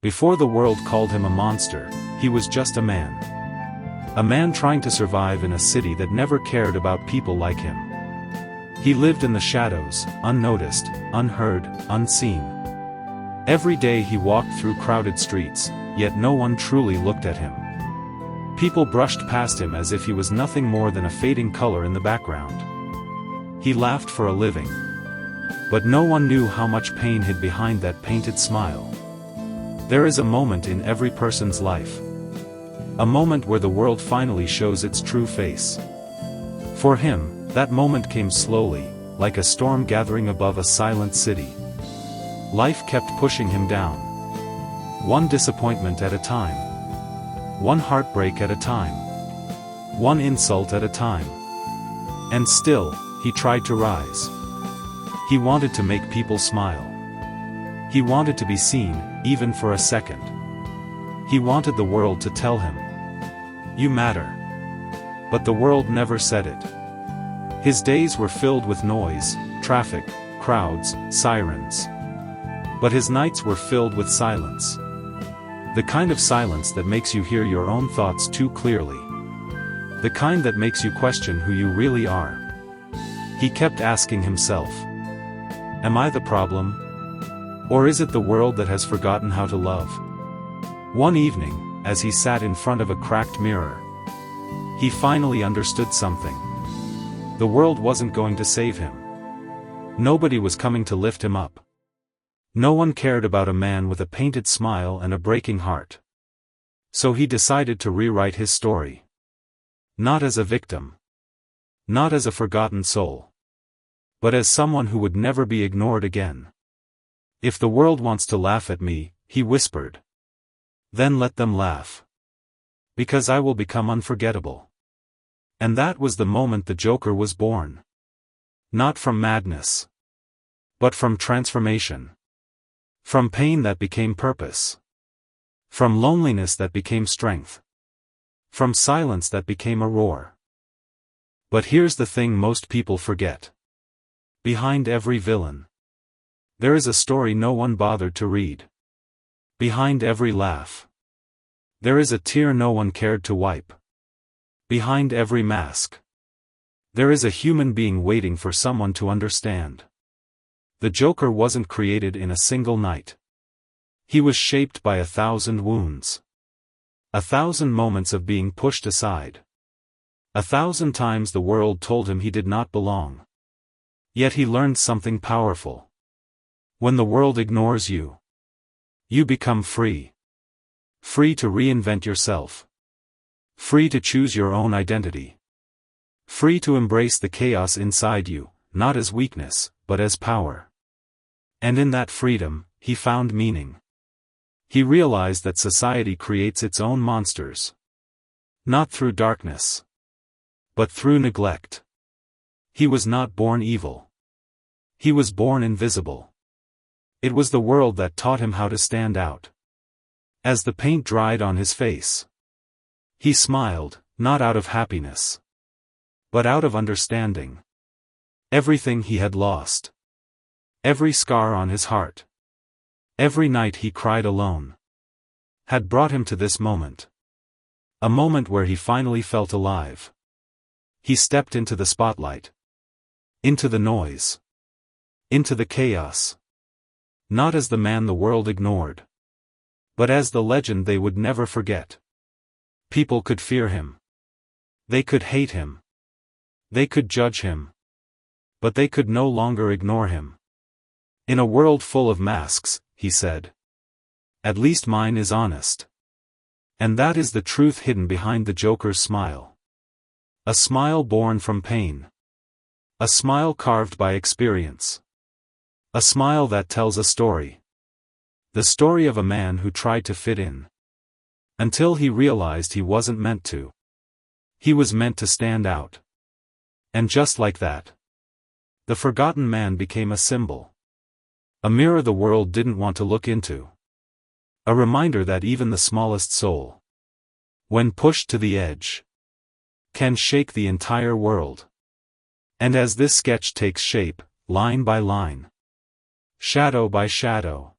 Before the world called him a monster, he was just a man. A man trying to survive in a city that never cared about people like him. He lived in the shadows, unnoticed, unheard, unseen. Every day he walked through crowded streets, yet no one truly looked at him. People brushed past him as if he was nothing more than a fading color in the background. He laughed for a living. But no one knew how much pain hid behind that painted smile. There is a moment in every person's life. A moment where the world finally shows its true face. For him, that moment came slowly, like a storm gathering above a silent city. Life kept pushing him down. One disappointment at a time. One heartbreak at a time. One insult at a time. And still, he tried to rise. He wanted to make people smile. He wanted to be seen, even for a second. He wanted the world to tell him, "You matter." But the world never said it. His days were filled with noise, traffic, crowds, sirens. But his nights were filled with silence. The kind of silence that makes you hear your own thoughts too clearly. The kind that makes you question who you really are. He kept asking himself, "Am I the problem? Or is it the world that has forgotten how to love?" One evening, as he sat in front of a cracked mirror, he finally understood something. The world wasn't going to save him. Nobody was coming to lift him up. No one cared about a man with a painted smile and a breaking heart. So he decided to rewrite his story. Not as a victim. Not as a forgotten soul. But as someone who would never be ignored again. "If the world wants to laugh at me," he whispered, "then let them laugh. Because I will become unforgettable." And that was the moment the Joker was born. Not from madness. But from transformation. From pain that became purpose. From loneliness that became strength. From silence that became a roar. But here's the thing most people forget. Behind every villain, there is a story no one bothered to read. Behind every laugh, there is a tear no one cared to wipe. Behind every mask, there is a human being waiting for someone to understand. The Joker wasn't created in a single night. He was shaped by 1,000 wounds. 1,000 moments of being pushed aside. 1,000 times the world told him he did not belong. Yet he learned something powerful. When the world ignores you, you become free. Free to reinvent yourself. Free to choose your own identity. Free to embrace the chaos inside you, not as weakness, but as power. And in that freedom, he found meaning. He realized that society creates its own monsters. Not through darkness, but through neglect. He was not born evil. He was born invisible. It was the world that taught him how to stand out. As the paint dried on his face, he smiled, not out of happiness, but out of understanding. Everything he had lost. Every scar on his heart. Every night he cried alone. Had brought him to this moment. A moment where he finally felt alive. He stepped into the spotlight. Into the noise. Into the chaos. Not as the man the world ignored. But as the legend they would never forget. People could fear him. They could hate him. They could judge him. But they could no longer ignore him. "In a world full of masks," he said, "at least mine is honest." And that is the truth hidden behind the Joker's smile. A smile born from pain. A smile carved by experience. A smile that tells a story. The story of a man who tried to fit in. Until he realized he wasn't meant to. He was meant to stand out. And just like that, the forgotten man became a symbol. A mirror the world didn't want to look into. A reminder that even the smallest soul, when pushed to the edge, can shake the entire world. And as this sketch takes shape, line by line, shadow by shadow,